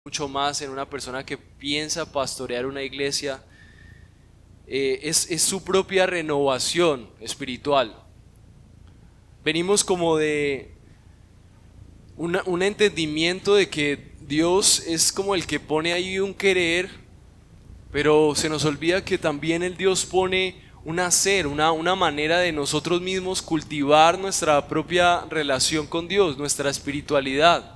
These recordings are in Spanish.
mucho más en una persona que piensa pastorear una iglesia, es su propia renovación espiritual. Venimos como de un entendimiento de que Dios es como el que pone ahí un querer, pero se nos olvida que también el Dios pone un hacer, una manera de nosotros mismos cultivar nuestra propia relación con Dios, nuestra espiritualidad.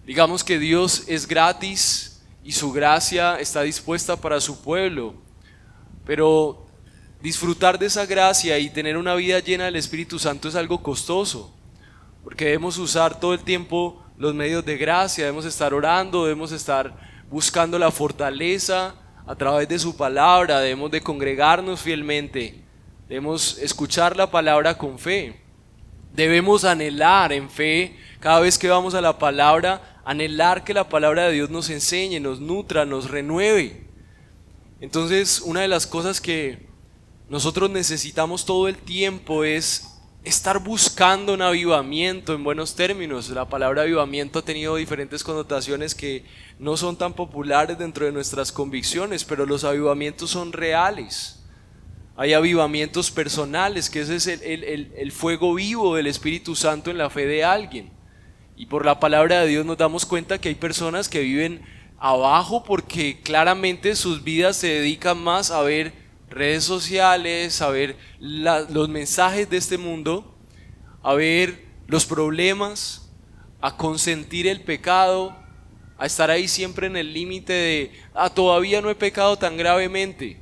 Digamos que Dios es gratis y su gracia está dispuesta para su pueblo, pero disfrutar de esa gracia y tener una vida llena del Espíritu Santo es algo costoso, porque debemos usar todo el tiempo los medios de gracia, debemos estar orando, debemos estar buscando la fortaleza a través de su palabra, debemos de congregarnos fielmente, debemos escuchar la palabra con fe. Debemos anhelar en fe, cada vez que vamos a la palabra, anhelar que la palabra de Dios nos enseñe, nos nutra, nos renueve. Entonces, una de las cosas que nosotros necesitamos todo el tiempo es estar buscando un avivamiento en buenos términos. La palabra avivamiento ha tenido diferentes connotaciones que no son tan populares dentro de nuestras convicciones, pero los avivamientos son reales. Hay avivamientos personales, que ese es el fuego vivo del Espíritu Santo en la fe de alguien. Y por la palabra de Dios nos damos cuenta que hay personas que viven abajo porque claramente sus vidas se dedican más a ver redes sociales, a ver los mensajes de este mundo, a ver los problemas, a consentir el pecado, a estar ahí siempre en el límite de, todavía no he pecado tan gravemente.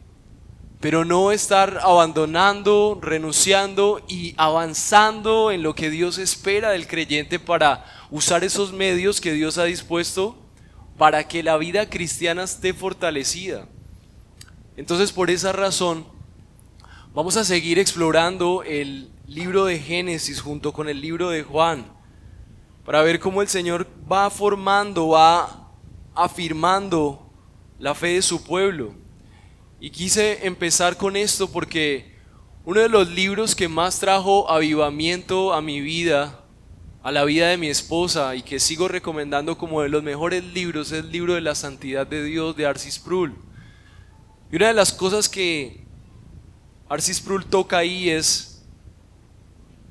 Pero no estar abandonando, renunciando y avanzando en lo que Dios espera del creyente para usar esos medios que Dios ha dispuesto para que la vida cristiana esté fortalecida. Entonces, por esa razón, vamos a seguir explorando el libro de Génesis junto con el libro de Juan, para ver cómo el Señor va formando, va afirmando la fe de su pueblo. Y quise empezar con esto porque uno de los libros que más trajo avivamiento a mi vida, a la vida de mi esposa, y que sigo recomendando como de los mejores libros, es el libro de la santidad de Dios de R.C. Sproul. Y una de las cosas que R.C. Sproul toca ahí es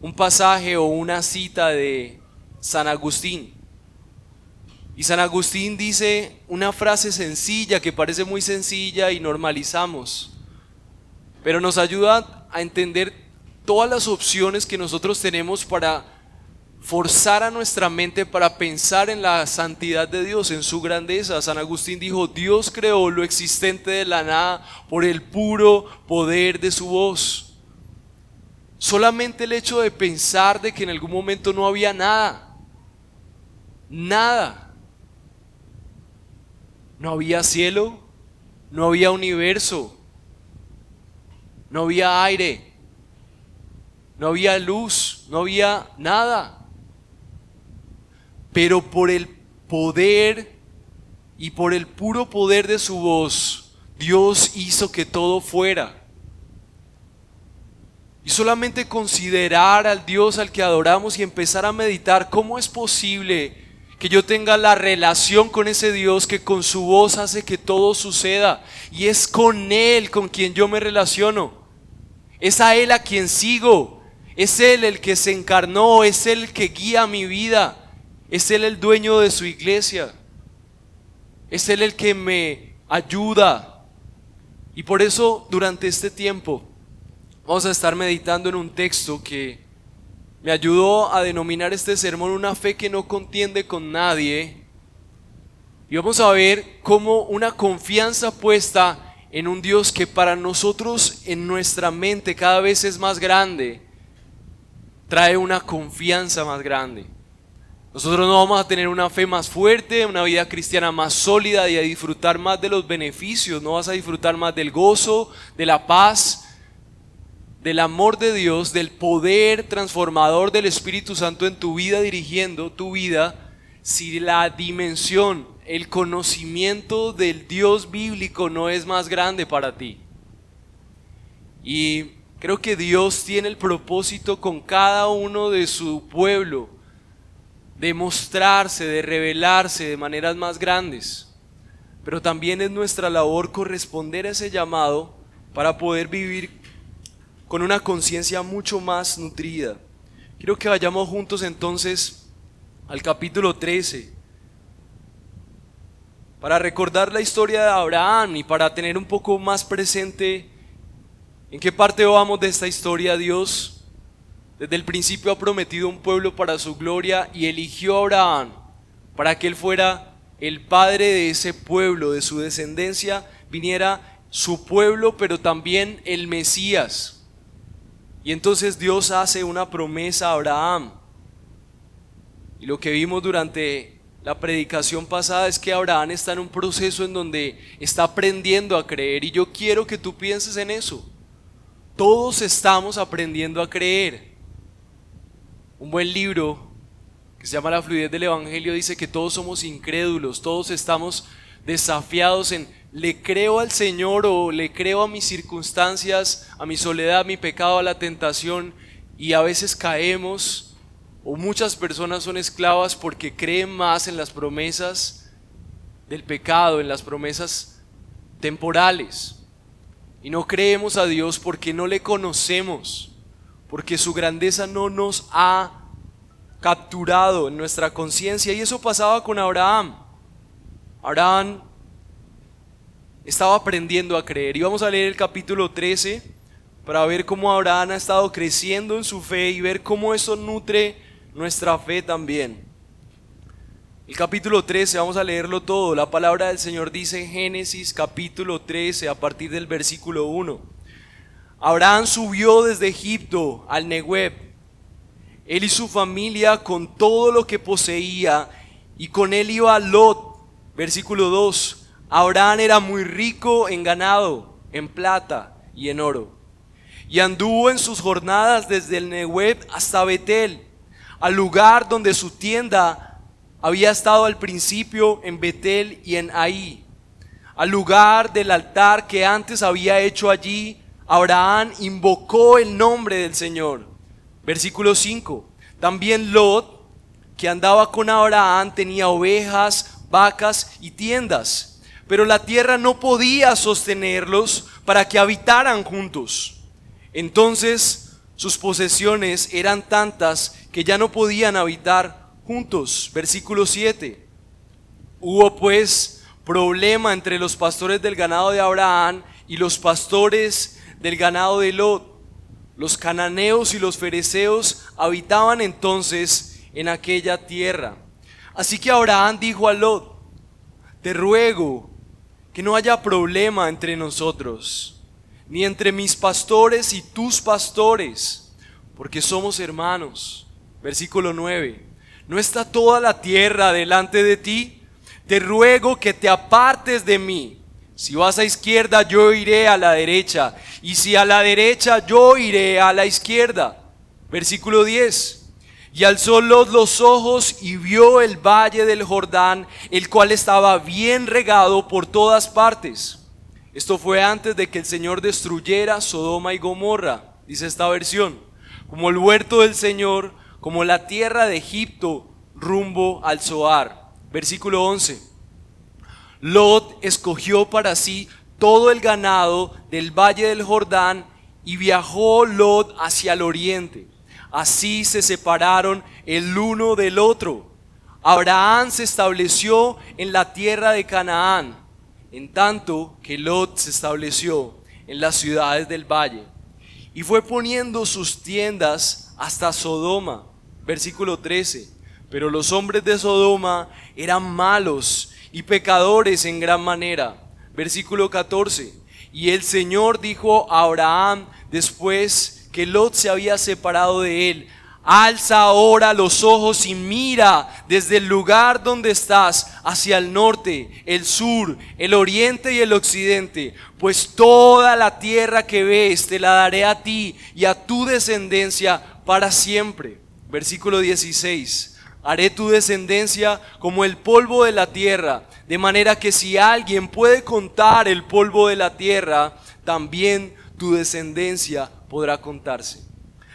un pasaje o una cita de San Agustín. Y San Agustín dice una frase sencilla que parece muy sencilla y normalizamos, pero nos ayuda a entender todas las opciones que nosotros tenemos para forzar a nuestra mente para pensar en la santidad de Dios, en su grandeza. San Agustín dijo: Dios creó lo existente de la nada por el puro poder de su voz. Solamente el hecho de pensar de que en algún momento no había nada, no había cielo, no había universo, no había aire, no había luz, no había nada. Pero por el poder y por el puro poder de su voz, Dios hizo que todo fuera. Y solamente considerar al Dios al que adoramos y empezar a meditar cómo es posible que yo tenga la relación con ese Dios que con su voz hace que todo suceda, y es con Él con quien yo me relaciono, es a Él a quien sigo, es Él el que se encarnó, es Él el que guía mi vida, es Él el dueño de su iglesia, es Él el que me ayuda. Y por eso durante este tiempo vamos a estar meditando en un texto que me ayudó a denominar este sermón una fe que no contiende con nadie. Y vamos a ver cómo una confianza puesta en un Dios que para nosotros en nuestra mente cada vez es más grande, trae una confianza más grande. Nosotros no vamos a tener una fe más fuerte, una vida cristiana más sólida y a disfrutar más de los beneficios. No vas a disfrutar más del gozo, de la paz, del amor de Dios, del poder transformador del Espíritu Santo en tu vida, dirigiendo tu vida, si la dimensión, el conocimiento del Dios bíblico no es más grande para ti. Y creo que Dios tiene el propósito con cada uno de su pueblo de mostrarse, de revelarse de maneras más grandes. Pero también es nuestra labor corresponder a ese llamado para poder vivir con una conciencia mucho más nutrida. Quiero que vayamos juntos entonces al capítulo 13 para recordar la historia de Abraham y para tener un poco más presente en qué parte vamos de esta historia. Dios desde el principio ha prometido un pueblo para su gloria y eligió a Abraham para que él fuera el padre de ese pueblo, de su descendencia viniera su pueblo, pero también el Mesías. Y entonces Dios hace una promesa a Abraham. Y lo que vimos durante la predicación pasada es que Abraham está en un proceso en donde está aprendiendo a creer. Y yo quiero que tú pienses en eso. Todos estamos aprendiendo a creer. Un buen libro que se llama La fluidez del Evangelio dice que todos somos incrédulos, todos estamos desafiados en ¿le creo al Señor o le creo a mis circunstancias, a mi soledad, a mi pecado, a la tentación? Y a veces caemos, o muchas personas son esclavas porque creen más en las promesas del pecado, en las promesas temporales. Y no creemos a Dios porque no le conocemos, porque su grandeza no nos ha capturado en nuestra conciencia. Y eso pasaba con Abraham. Abraham estaba aprendiendo a creer. Y vamos a leer el capítulo 13 para ver cómo Abraham ha estado creciendo en su fe y ver cómo eso nutre nuestra fe también. El capítulo 13, vamos a leerlo todo. La palabra del Señor dice en Génesis capítulo 13 a partir del versículo 1. Abraham subió desde Egipto al Negueb, él y su familia con todo lo que poseía, y con él iba Lot. Versículo 2. Abraham era muy rico en ganado, en plata y en oro, y anduvo en sus jornadas desde el Negueb hasta Betel, al lugar donde su tienda había estado al principio, en Betel y en Ahí, al lugar del altar que antes había hecho allí. Abraham invocó el nombre del Señor. Versículo 5. También Lot, que andaba con Abraham, tenía ovejas, vacas y tiendas, pero la tierra no podía sostenerlos para que habitaran juntos. Entonces sus posesiones eran tantas que ya no podían habitar juntos. Versículo 7. Hubo pues problema entre los pastores del ganado de Abraham y los pastores del ganado de Lot. Los cananeos y los fereceos habitaban entonces en aquella tierra. Así que Abraham dijo a Lot: te ruego que no haya problema entre nosotros, ni entre mis pastores y tus pastores, porque somos hermanos. Versículo 9. ¿No está toda la tierra delante de ti? Te ruego que te apartes de mí. Si vas a izquierda, yo iré a la derecha, y si a la derecha, yo iré a la izquierda. Versículo 10. Y alzó Lot los ojos y vio el valle del Jordán, el cual estaba bien regado por todas partes. Esto fue antes de que el Señor destruyera Sodoma y Gomorra, dice esta versión, como el huerto del Señor, como la tierra de Egipto rumbo al Zoar. Versículo 11. Lot escogió para sí todo el ganado del valle del Jordán y viajó Lot hacia el oriente. Así se separaron el uno del otro. Abraham se estableció en la tierra de Canaán, en tanto que Lot se estableció en las ciudades del valle. Y fue poniendo sus tiendas hasta Sodoma. Versículo 13. Pero los hombres de Sodoma eran malos y pecadores en gran manera. Versículo 14. Y el Señor dijo a Abraham después que Lot se había separado de él: alza ahora los ojos y mira desde el lugar donde estás hacia el norte, el sur, el oriente y el occidente, pues toda la tierra que ves te la daré a ti y a tu descendencia para siempre. Versículo 16. Haré tu descendencia como el polvo de la tierra, de manera que si alguien puede contar el polvo de la tierra, también tu descendencia podrá contarse.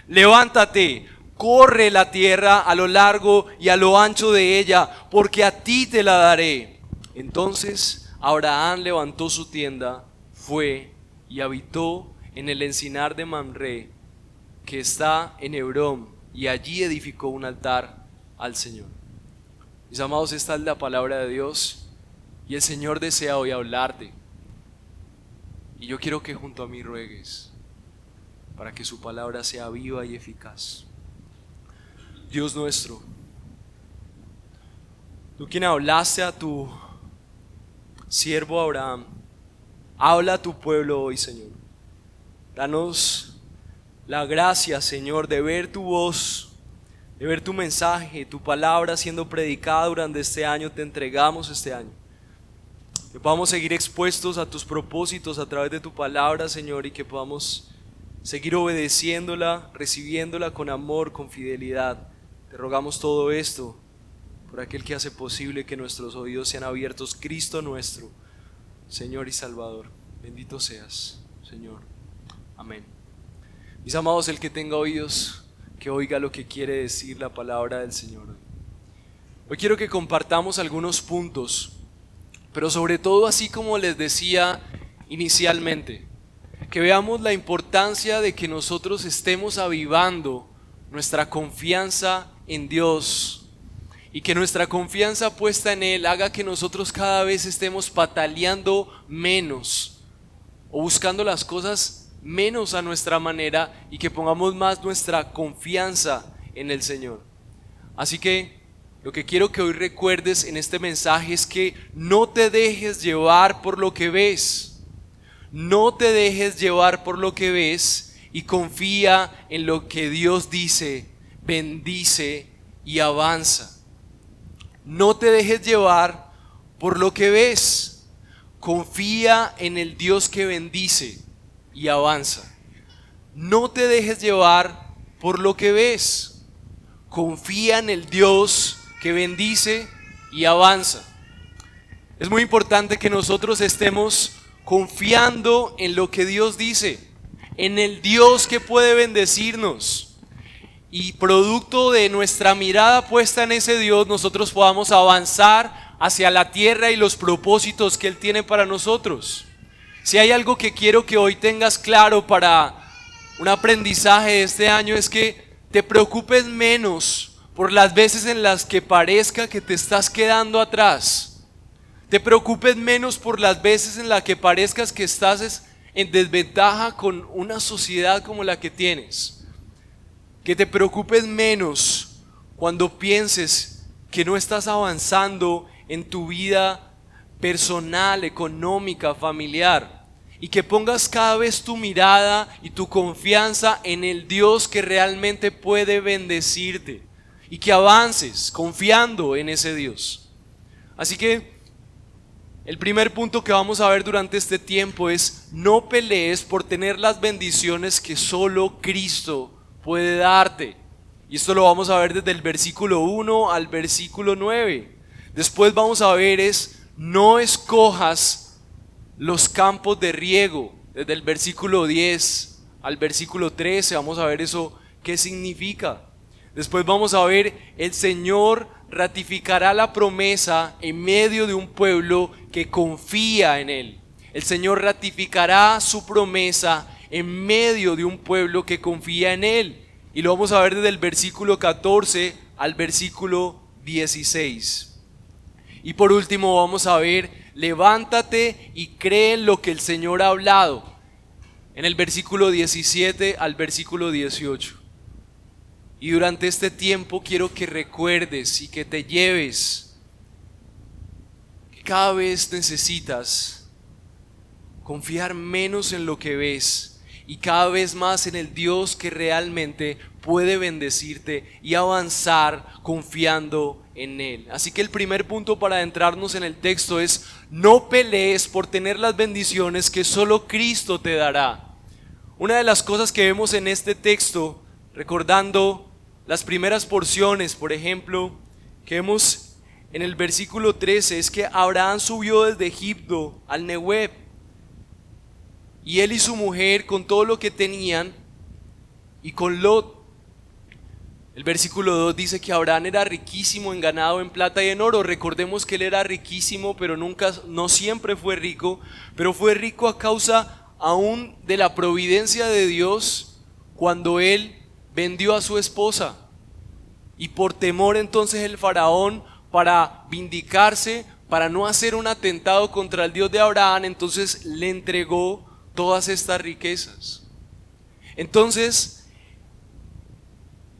Levántate, corre la tierra a lo largo y a lo ancho de ella, porque a ti te la daré. Entonces Abraham levantó su tienda, fue y habitó en el encinar de Mamre, que está en Hebrón, y allí edificó un altar al Señor. Mis amados, esta es la palabra de Dios y el Señor desea hoy hablarte. Y yo quiero que junto a mí ruegues para que su palabra sea viva y eficaz. Dios nuestro, tú quien hablaste a tu siervo Abraham, habla a tu pueblo hoy, Señor. Danos la gracia, Señor, de ver tu voz, de ver tu mensaje, tu palabra siendo predicada durante este año. Te entregamos este año. Que podamos seguir expuestos a tus propósitos a través de tu palabra, Señor, y que podamos seguir obedeciéndola, recibiéndola con amor, con fidelidad. Te rogamos todo esto por aquel que hace posible que nuestros oídos sean abiertos, Cristo nuestro, Señor y Salvador. Bendito seas, Señor. Amén. Mis amados, el que tenga oídos, que oiga lo que quiere decir la palabra del Señor. Hoy quiero que compartamos algunos puntos, pero sobre todo, así como les decía inicialmente, que veamos la importancia de que nosotros estemos avivando nuestra confianza en Dios y que nuestra confianza puesta en Él haga que nosotros cada vez estemos pataleando menos o buscando las cosas menos a nuestra manera y que pongamos más nuestra confianza en el Señor. Así que lo que quiero que hoy recuerdes en este mensaje es que no te dejes llevar por lo que ves. No te dejes llevar por lo que ves y confía en lo que Dios dice, bendice y avanza. No te dejes llevar por lo que ves. Confía en el Dios que bendice y avanza. No te dejes llevar por lo que ves. Confía en el Dios que bendice y avanza. Es muy importante que nosotros estemos confiando en lo que Dios dice, en el Dios que puede bendecirnos, y producto de nuestra mirada puesta en ese Dios, nosotros podamos avanzar hacia la tierra y los propósitos que Él tiene para nosotros. Si hay algo que quiero que hoy tengas claro para un aprendizaje de este año, es que te preocupes menos por las veces en las que parezca que te estás quedando atrás. Te preocupes menos por las veces en las que parezcas que estás en desventaja con una sociedad como la que tienes. Que te preocupes menos cuando pienses que no estás avanzando en tu vida personal, económica, familiar. Y que pongas cada vez tu mirada y tu confianza en el Dios que realmente puede bendecirte. Y que avances confiando en ese Dios. Así que el primer punto que vamos a ver durante este tiempo es: no pelees por tener las bendiciones que solo Cristo puede darte. Y esto lo vamos a ver desde el versículo 1 al versículo 9. Después vamos a ver no escojas los campos de riego. Desde el versículo 10 al versículo 13 vamos a ver eso, qué significa. Después vamos a ver: el Señor ratificará la promesa en medio de un pueblo que confía en Él. El Señor ratificará su promesa en medio de un pueblo que confía en Él. Y lo vamos a ver desde el versículo 14 al versículo 16. Y por último vamos a ver: levántate y cree en lo que el Señor ha hablado. En el versículo 17 al versículo 18. Y durante este tiempo quiero que recuerdes y que te lleves que cada vez necesitas confiar menos en lo que ves y cada vez más en el Dios que realmente puede bendecirte y avanzar confiando en Él. Así que el primer punto para adentrarnos en el texto es: no pelees por tener las bendiciones que solo Cristo te dará. Una de las cosas que vemos en este texto, recordando las primeras porciones, por ejemplo, que vemos en el versículo 13, es que Abraham subió desde Egipto al Negueb, y él y su mujer con todo lo que tenían, y con Lot. El versículo 2 dice que Abraham era riquísimo en ganado, en plata y en oro. Recordemos que él era riquísimo, pero no siempre fue rico, pero fue rico a causa aún de la providencia de Dios cuando él vendió a su esposa. Y por temor entonces el faraón, para vindicarse, para no hacer un atentado contra el Dios de Abraham, entonces le entregó todas estas riquezas. Entonces,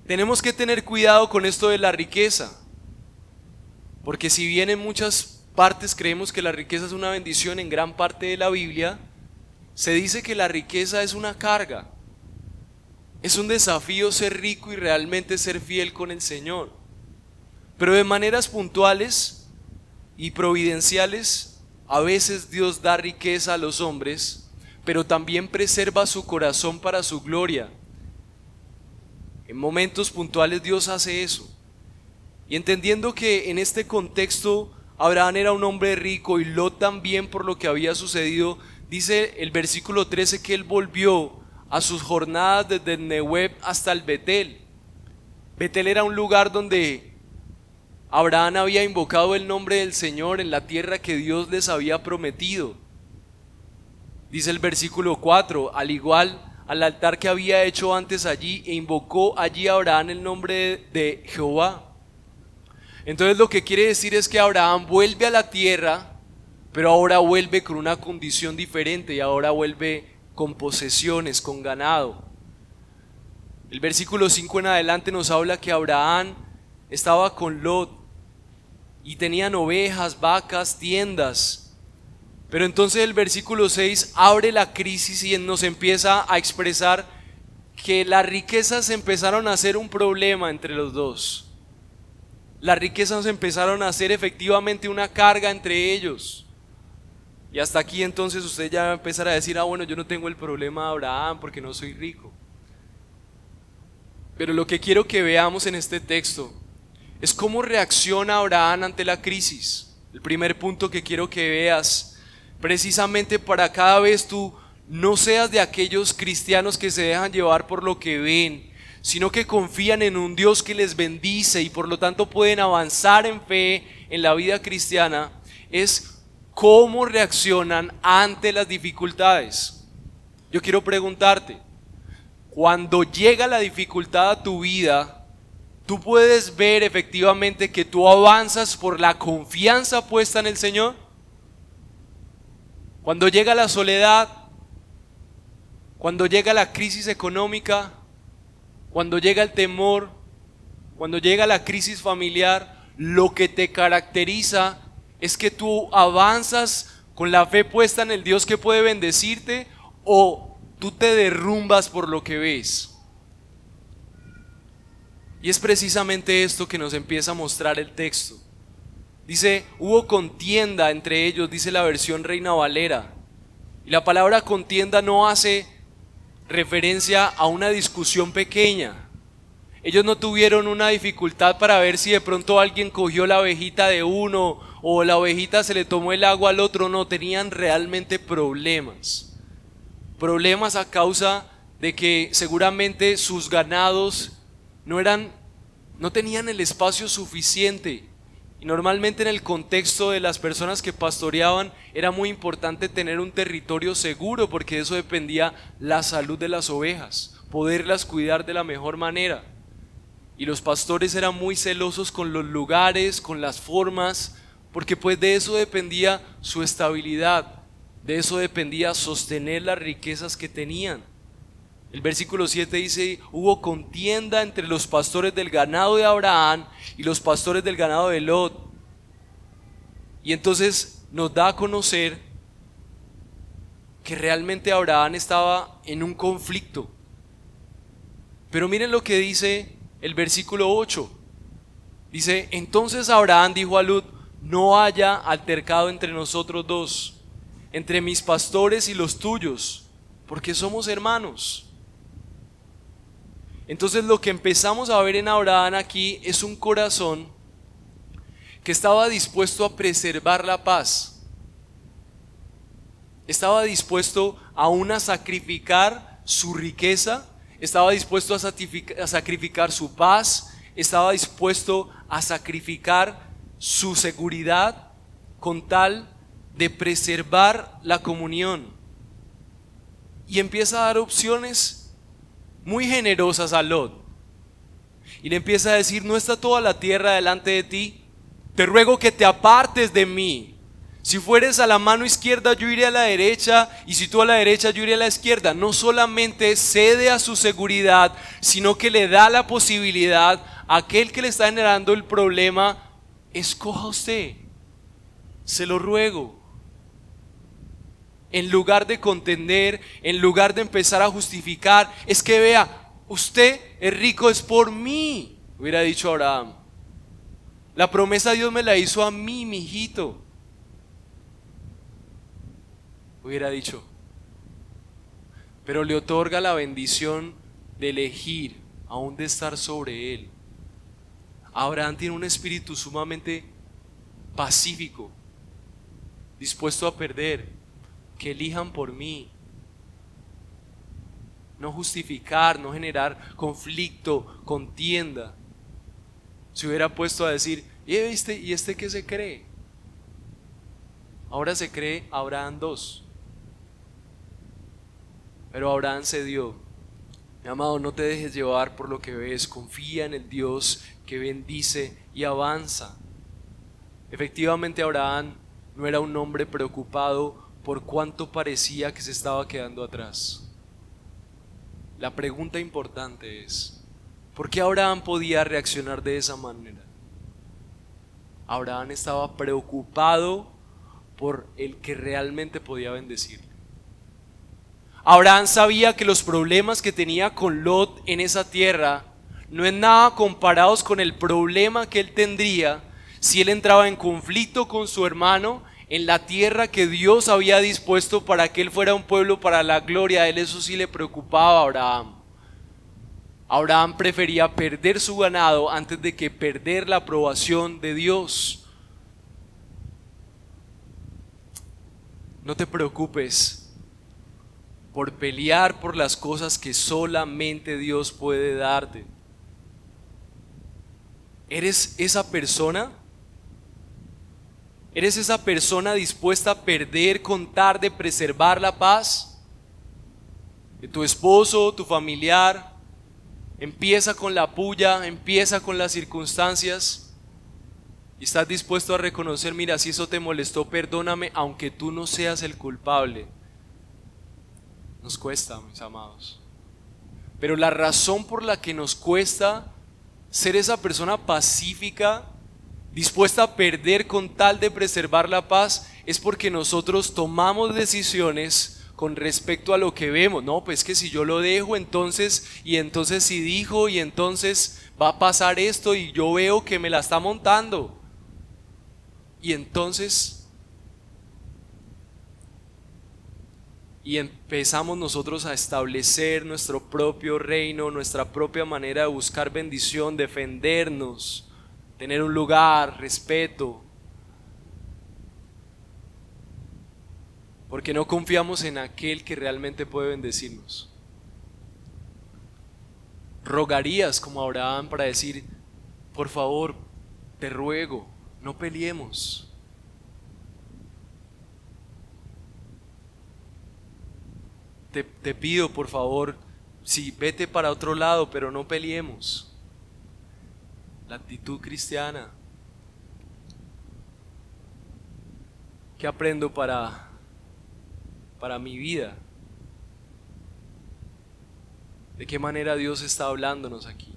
tenemos que tener cuidado con esto de la riqueza, porque si bien en muchas partes creemos que la riqueza es una bendición, en gran parte de la Biblia se dice que la riqueza es una carga. Es un desafío ser rico y realmente ser fiel con el Señor. Pero de maneras puntuales y providenciales, a veces Dios da riqueza a los hombres, pero también preserva su corazón para su gloria. En momentos puntuales Dios hace eso. Y entendiendo que en este contexto Abraham era un hombre rico y Lot también por lo que había sucedido, dice el versículo 13 que él volvió a sus jornadas desde el Nehueb hasta el Betel. Betel era un lugar donde Abraham había invocado el nombre del Señor en la tierra que Dios les había prometido. Dice el versículo 4, al igual al altar que había hecho antes allí, e invocó allí a Abraham el nombre de Jehová. Entonces lo que quiere decir es que Abraham vuelve a la tierra, pero ahora vuelve con una condición diferente y ahora vuelve con posesiones, con ganado. El versículo 5 en adelante nos habla que Abraham estaba con Lot y tenían ovejas, vacas, tiendas. Pero entonces el versículo 6 abre la crisis y nos empieza a expresar que las riquezas empezaron a ser un problema entre los dos. Las riquezas empezaron a ser efectivamente una carga entre ellos. Y hasta aquí entonces usted ya va a empezar a decir, bueno, yo no tengo el problema de Abraham porque no soy rico. Pero lo que quiero que veamos en este texto es cómo reacciona Abraham ante la crisis. El primer punto que quiero que veas, precisamente para cada vez tú no seas de aquellos cristianos que se dejan llevar por lo que ven, sino que confían en un Dios que les bendice y por lo tanto pueden avanzar en fe en la vida cristiana, es cómo reaccionan ante las dificultades. Yo quiero preguntarte, cuando llega la dificultad a tu vida, ¿tú puedes ver efectivamente que tú avanzas por la confianza puesta en el Señor? Cuando llega la soledad, cuando llega la crisis económica, cuando llega el temor, cuando llega la crisis familiar, lo que te caracteriza es que tú avanzas con la fe puesta en el Dios que puede bendecirte, o tú te derrumbas por lo que ves. Y es precisamente esto que nos empieza a mostrar el texto. Dice, hubo contienda entre ellos, dice la versión Reina Valera. Y la palabra contienda no hace referencia a una discusión pequeña. Ellos no tuvieron una dificultad para ver si de pronto alguien cogió la ovejita de uno o la ovejita se le tomó el agua al otro. No, tenían realmente problemas. Problemas a causa de que seguramente sus ganados no tenían el espacio suficiente. Y normalmente en el contexto de las personas que pastoreaban era muy importante tener un territorio seguro, porque de eso dependía la salud de las ovejas, poderlas cuidar de la mejor manera. Y los pastores eran muy celosos con los lugares, con las formas, porque pues de eso dependía su estabilidad, de eso dependía sostener las riquezas que tenían. El versículo 7 dice, hubo contienda entre los pastores del ganado de Abraham y los pastores del ganado de Lot. Y entonces nos da a conocer que realmente Abraham estaba en un conflicto. Pero miren lo que dice el versículo 8. Dice, entonces Abraham dijo a Lot, no haya altercado entre nosotros dos, entre mis pastores y los tuyos, porque somos hermanos. Entonces lo que empezamos a ver en Abraham aquí es un corazón que estaba dispuesto a preservar la paz. Estaba dispuesto aún a sacrificar su riqueza, estaba dispuesto a sacrificar su paz, estaba dispuesto a sacrificar su seguridad con tal de preservar la comunión. Y empieza a dar opciones muy generosas a Lot. Y le empieza a decir: no está toda la tierra delante de ti, te ruego que te apartes de mí. Si fueres a la mano izquierda, yo iré a la derecha, y si tú a la derecha, yo iré a la izquierda. No solamente cede a su seguridad, sino que le da la posibilidad a aquel que le está generando el problema: escoja usted, se lo ruego. En lugar de contender, en lugar de empezar a justificar, es que vea, usted es rico, es por mí, hubiera dicho Abraham. La promesa Dios me la hizo a mí, mi hijito, hubiera dicho. Pero le otorga la bendición de elegir, aún de estar sobre él. Abraham tiene un espíritu sumamente pacífico, dispuesto a perder. Que elijan por mí. No justificar, no generar conflicto, contienda. Se hubiera puesto a decir: ¿y este qué se cree? Ahora se cree Abraham 2. Pero Abraham cedió. Mi amado, no te dejes llevar por lo que ves. Confía en el Dios que bendice y avanza. Efectivamente, Abraham no era un hombre preocupado por cuánto parecía que se estaba quedando atrás. La pregunta importante es: ¿por qué Abraham podía reaccionar de esa manera? Abraham estaba preocupado por el que realmente podía bendecirle. Abraham sabía que los problemas que tenía con Lot en esa tierra no es nada comparados con el problema que él tendría si él entraba en conflicto con su hermano en la tierra que Dios había dispuesto para que él fuera un pueblo para la gloria de él. Eso sí le preocupaba a Abraham. Abraham prefería perder su ganado antes de que perder la aprobación de Dios. No te preocupes por pelear por las cosas que solamente Dios puede darte. ¿Eres esa persona? ¿Eres esa persona dispuesta a perder con tal de preservar la paz de tu esposo, tu familiar? Empieza con la puya, empieza con las circunstancias y estás dispuesto a reconocer: mira, si eso te molestó, perdóname, aunque tú no seas el culpable. Nos cuesta, mis amados, pero la razón por la que nos cuesta ser esa persona pacífica, dispuesta a perder con tal de preservar la paz, es porque nosotros tomamos decisiones con respecto a lo que vemos. No, pues que si yo lo dejo, entonces si dijo, y entonces va a pasar esto, y yo veo que me la está montando. Y entonces empezamos nosotros a establecer nuestro propio reino, nuestra propia manera de buscar bendición, defendernos, tener un lugar, respeto, porque no confiamos en aquel que realmente puede bendecirnos. Rogarías como Abraham para decir: por favor, te ruego, no peleemos. Te pido, por favor, sí, vete para otro lado, pero no peleemos. La actitud cristiana. ¿Qué aprendo para mi vida? ¿De qué manera Dios está hablándonos aquí?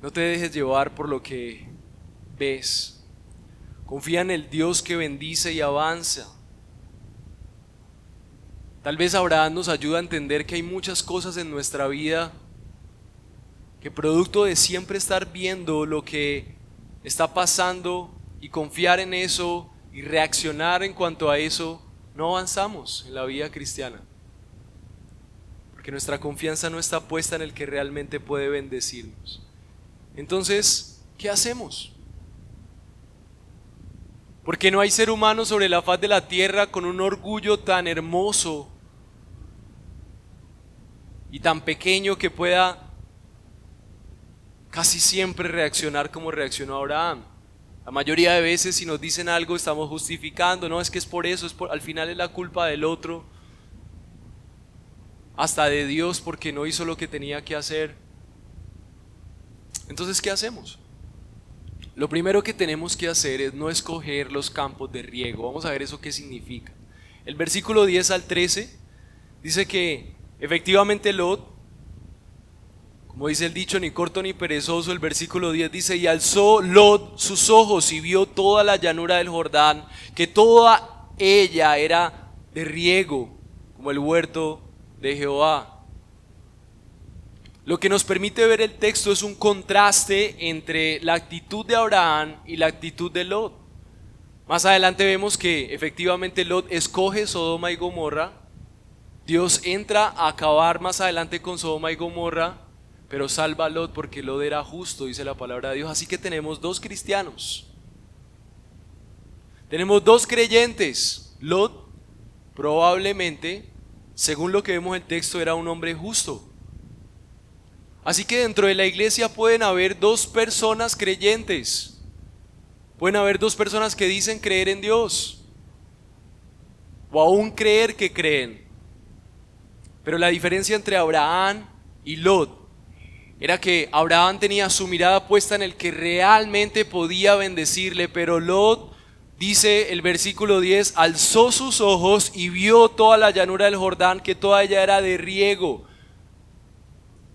No te dejes llevar por lo que ves. Confía en el Dios que bendice y avanza. Tal vez Abraham nos ayuda a entender que hay muchas cosas en nuestra vida que, producto de siempre estar viendo lo que está pasando y confiar en eso y reaccionar en cuanto a eso, no avanzamos en la vida cristiana. Porque nuestra confianza no está puesta en el que realmente puede bendecirnos. Entonces, ¿qué hacemos? Porque no hay ser humano sobre la faz de la tierra con un orgullo tan hermoso y tan pequeño que pueda casi siempre reaccionar como reaccionó Abraham. La mayoría de veces si nos dicen algo estamos justificando, no es que es por eso, al final es la culpa del otro, hasta de Dios porque no hizo lo que tenía que hacer. Entonces, ¿qué hacemos? Lo primero que tenemos que hacer es no escoger los campos de riego. Vamos a ver eso qué significa. El versículo 10 al 13 dice que efectivamente Lot, como dice el dicho, ni corto ni perezoso, el versículo 10 dice, y alzó Lot sus ojos y vio toda la llanura del Jordán, que toda ella era de riego, como el huerto de Jehová. Lo que nos permite ver el texto es un contraste entre la actitud de Abraham y la actitud de Lot. Más adelante vemos que efectivamente Lot escoge Sodoma y Gomorra. Dios entra a acabar más adelante con Sodoma y Gomorra, pero salva a Lot porque Lot era justo, dice la palabra de Dios. Así que tenemos dos cristianos. Tenemos dos creyentes. Lot probablemente, según lo que vemos en el texto, era un hombre justo. Así que dentro de la iglesia pueden haber dos personas creyentes. Pueden haber dos personas que dicen creer en Dios, o aún creer que creen. Pero la diferencia entre Abraham y Lot era que Abraham tenía su mirada puesta en el que realmente podía bendecirle, pero Lot, dice el versículo 10, alzó sus ojos y vio toda la llanura del Jordán, que toda ella era de riego.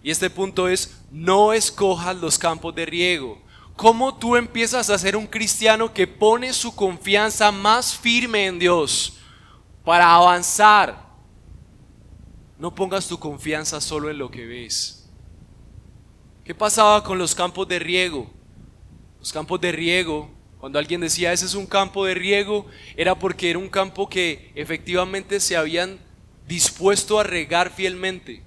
Y este punto es, no escojas los campos de riego. ¿Cómo tú empiezas a ser un cristiano que pone su confianza más firme en Dios para avanzar? No pongas tu confianza solo en lo que ves. ¿Qué pasaba con los campos de riego? Los campos de riego, cuando alguien decía ese es un campo de riego, era porque era un campo que efectivamente se habían dispuesto a regar fielmente.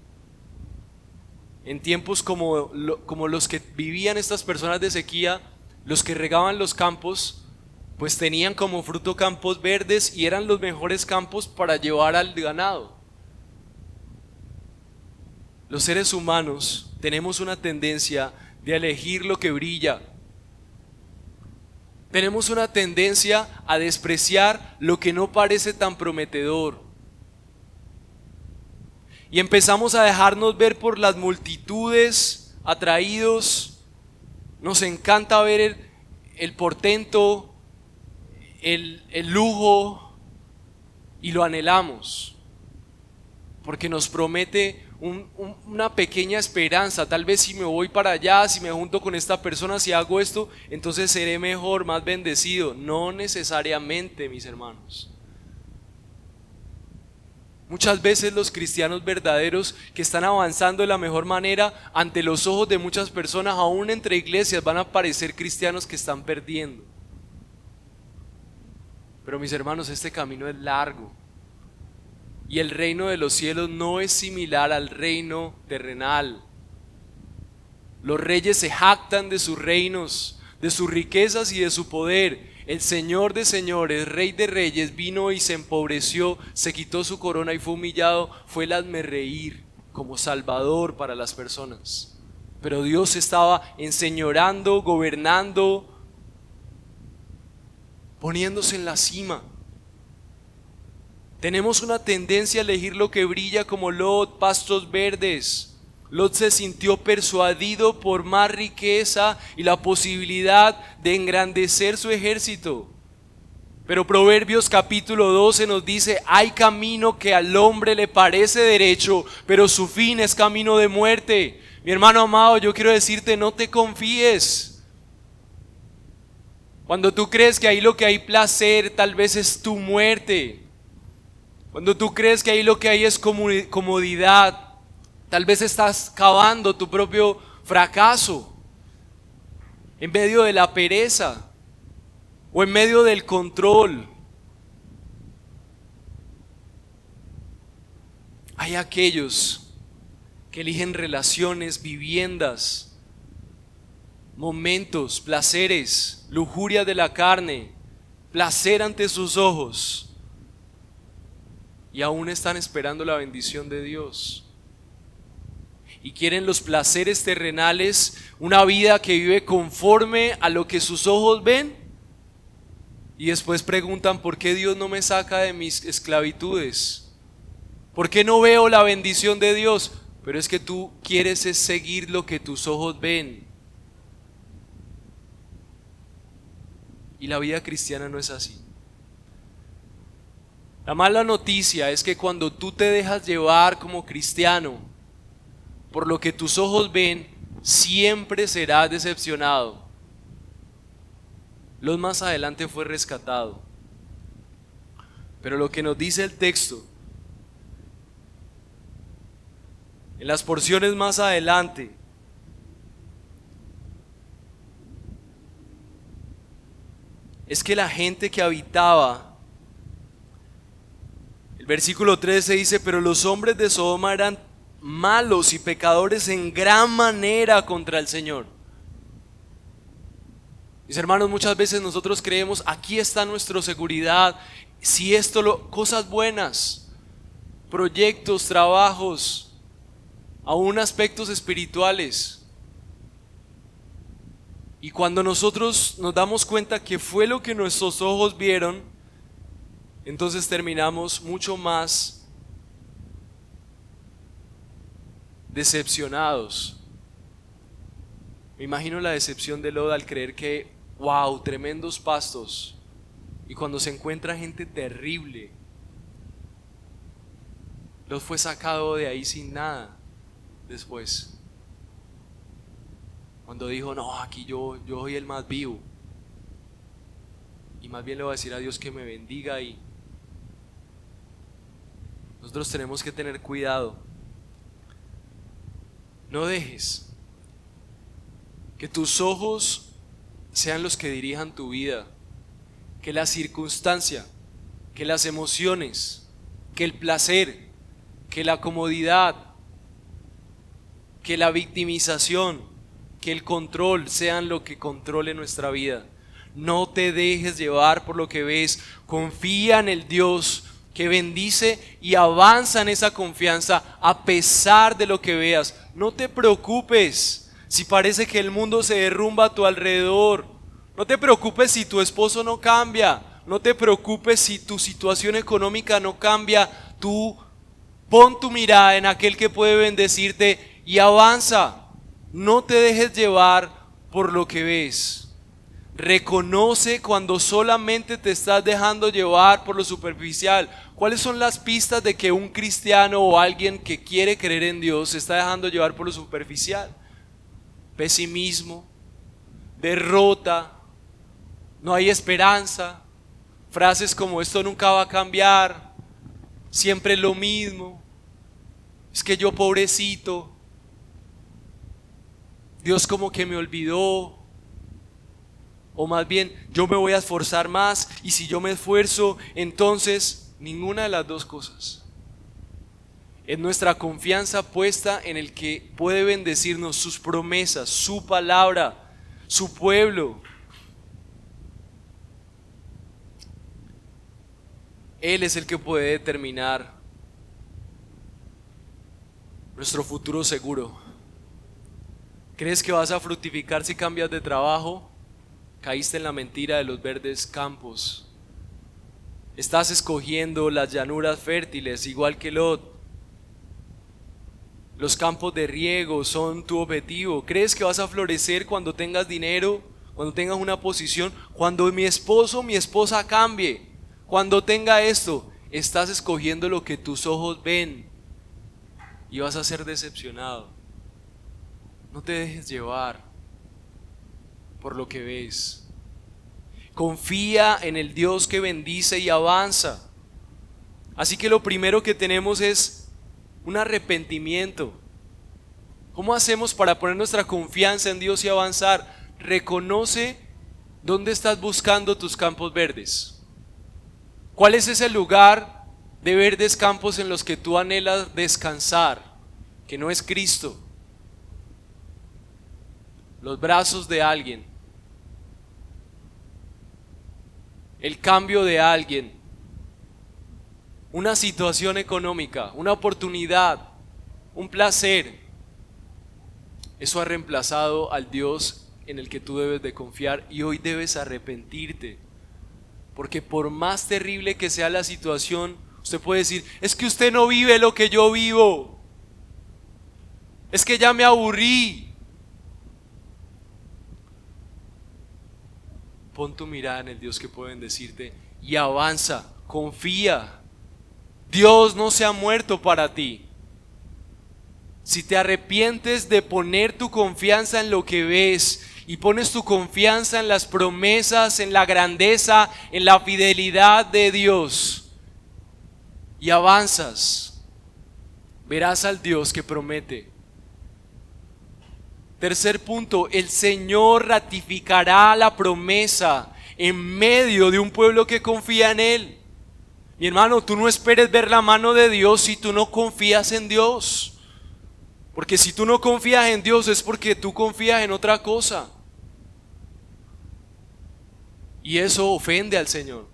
En tiempos como los que vivían estas personas de sequía, los que regaban los campos, pues tenían como fruto campos verdes y eran los mejores campos para llevar al ganado. Los seres humanos tenemos una tendencia de elegir lo que brilla. Tenemos una tendencia a despreciar lo que no parece tan prometedor. Y empezamos a dejarnos ver por las multitudes, atraídos. Nos encanta ver el portento, el lujo, y lo anhelamos. Porque nos promete una pequeña esperanza. Tal vez si me voy para allá, si me junto con esta persona, si hago esto, entonces seré mejor, más bendecido. No necesariamente, mis hermanos. Muchas veces los cristianos verdaderos que están avanzando de la mejor manera ante los ojos de muchas personas, aún entre iglesias, van a parecer cristianos que están perdiendo. Pero mis hermanos, este camino es largo y el reino de los cielos no es similar al reino terrenal. Los reyes se jactan de sus reinos, de sus riquezas y de su poder. El Señor de señores, Rey de reyes, vino y se empobreció, se quitó su corona y fue humillado, fue el hazmerreír como salvador para las personas. Pero Dios estaba enseñorando, gobernando, poniéndose en la cima. Tenemos una tendencia a elegir lo que brilla como Lot, pastos verdes. Lot se sintió persuadido por más riqueza y la posibilidad de engrandecer su ejército. Pero Proverbios capítulo 12 nos dice, hay camino que al hombre le parece derecho, pero su fin es camino de muerte. Mi hermano amado, yo quiero decirte, no te confíes. Cuando tú crees que ahí lo que hay placer, tal vez es tu muerte. Cuando tú crees que ahí lo que hay es comodidad, tal vez estás cavando tu propio fracaso en medio de la pereza o en medio del control. Hay aquellos que eligen relaciones, viviendas, momentos, placeres, lujuria de la carne, placer ante sus ojos, y aún están esperando la bendición de Dios. y quieren los placeres terrenales, una vida que vive conforme a lo que sus ojos ven, y después preguntan: ¿por qué Dios no me saca de mis esclavitudes? ¿Por qué no veo la bendición de Dios? Pero es que tú quieres es seguir lo que tus ojos ven. Y la vida cristiana no es así. La mala noticia es que cuando tú te dejas llevar como cristiano por lo que tus ojos ven, siempre serás decepcionado. Lot más adelante fue rescatado. Pero lo que nos dice el texto, en las porciones más adelante, es que la gente que habitaba, el versículo 13 dice: pero los hombres de Sodoma eran malos y pecadores en gran manera contra el Señor. Mis hermanos, muchas veces nosotros creemos: aquí está nuestra seguridad, si esto, cosas buenas, proyectos, trabajos, aún aspectos espirituales. Y cuando nosotros nos damos cuenta que fue lo que nuestros ojos vieron, entonces terminamos mucho más decepcionados. Me imagino la decepción de Lot al creer que, wow, tremendos pastos, y cuando se encuentra gente terrible, Lot fue sacado de ahí sin nada después. Cuando dijo: no, aquí yo soy el más vivo, y más bien le voy a decir a Dios que me bendiga. Y nosotros tenemos que tener cuidado. No dejes que tus ojos sean los que dirijan tu vida, que la circunstancia, que las emociones, que el placer, que la comodidad, que la victimización, que el control sean lo que controle nuestra vida. No te dejes llevar por lo que ves. Confía en el Dios que bendice y avanza en esa confianza a pesar de lo que veas. No te preocupes si parece que el mundo se derrumba a tu alrededor. No te preocupes si tu esposo no cambia. No te preocupes si tu situación económica no cambia. Tú pon tu mirada en aquel que puede bendecirte y avanza. No te dejes llevar por lo que ves. Reconoce cuando solamente te estás dejando llevar por lo superficial. ¿Cuáles son las pistas de que un cristiano o alguien que quiere creer en Dios se está dejando llevar por lo superficial? Pesimismo, derrota, no hay esperanza, frases como: esto nunca va a cambiar, siempre es lo mismo, es que yo pobrecito, Dios como que me olvidó. O más bien, yo me voy a esforzar más, y si yo me esfuerzo, entonces ninguna de las dos cosas. Es nuestra confianza puesta en el que puede bendecirnos, sus promesas, su palabra, su pueblo. Él es el que puede determinar nuestro futuro seguro. ¿Crees que vas a fructificar si cambias de trabajo? Caíste en la mentira de los verdes campos. Estás escogiendo las llanuras fértiles, igual que Lot. Los campos de riego son tu objetivo. ¿Crees que vas a florecer cuando tengas dinero, cuando tengas una posición, cuando mi esposo o mi esposa cambie, cuando tenga esto? Estás escogiendo lo que tus ojos ven y vas a ser decepcionado. No te dejes llevar por lo que ves. Confía en el Dios que bendice y avanza. Así que lo primero que tenemos es un arrepentimiento. ¿Cómo hacemos para poner nuestra confianza en Dios y avanzar? Reconoce dónde estás buscando tus campos verdes. ¿Cuál es ese lugar de verdes campos en los que tú anhelas descansar, que no es Cristo? Los brazos de alguien, el cambio de alguien, una situación económica, una oportunidad, un placer. Eso ha reemplazado al Dios en el que tú debes de confiar y hoy debes arrepentirte. Porque por más terrible que sea la situación, usted puede decir, es que usted no vive lo que yo vivo. Es que ya me aburrí. Pon tu mirada en el Dios que puede bendecirte y avanza, confía. Dios no se ha muerto para ti. Si te arrepientes de poner tu confianza en lo que ves y pones tu confianza en las promesas, en la grandeza, en la fidelidad de Dios y avanzas, verás al Dios que promete. Tercer punto, el Señor ratificará la promesa en medio de un pueblo que confía en Él. Mi hermano, tú no esperes ver la mano de Dios si tú no confías en Dios. Porque si tú no confías en Dios es porque tú confías en otra cosa. Y eso ofende al Señor.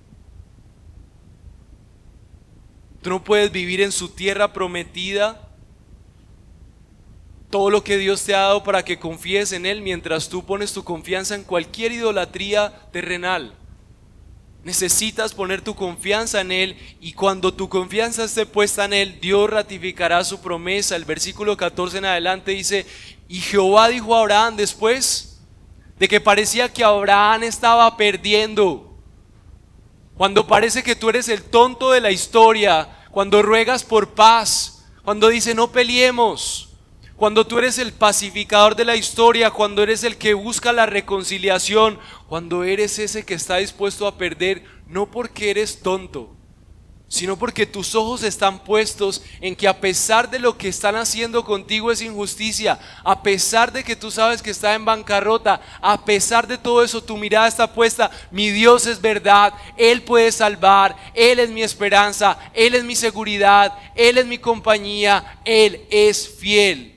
Tú no puedes vivir en su tierra prometida, todo lo que Dios te ha dado para que confíes en Él, mientras tú pones tu confianza en cualquier idolatría terrenal. Necesitas poner tu confianza en Él, y cuando tu confianza esté puesta en Él, Dios ratificará su promesa. El versículo 14 en adelante dice, y Jehová dijo a Abraham después de que parecía que Abraham estaba perdiendo, cuando parece que tú eres el tonto de la historia, cuando ruegas por paz, cuando dice no peleemos, cuando tú eres el pacificador de la historia, cuando eres el que busca la reconciliación, cuando eres ese que está dispuesto a perder, no porque eres tonto, sino porque tus ojos están puestos en que a pesar de lo que están haciendo contigo es injusticia, a pesar de que tú sabes que está en bancarrota, a pesar de todo eso tu mirada está puesta, mi Dios es verdad, Él puede salvar, Él es mi esperanza, Él es mi seguridad, Él es mi compañía, Él es fiel.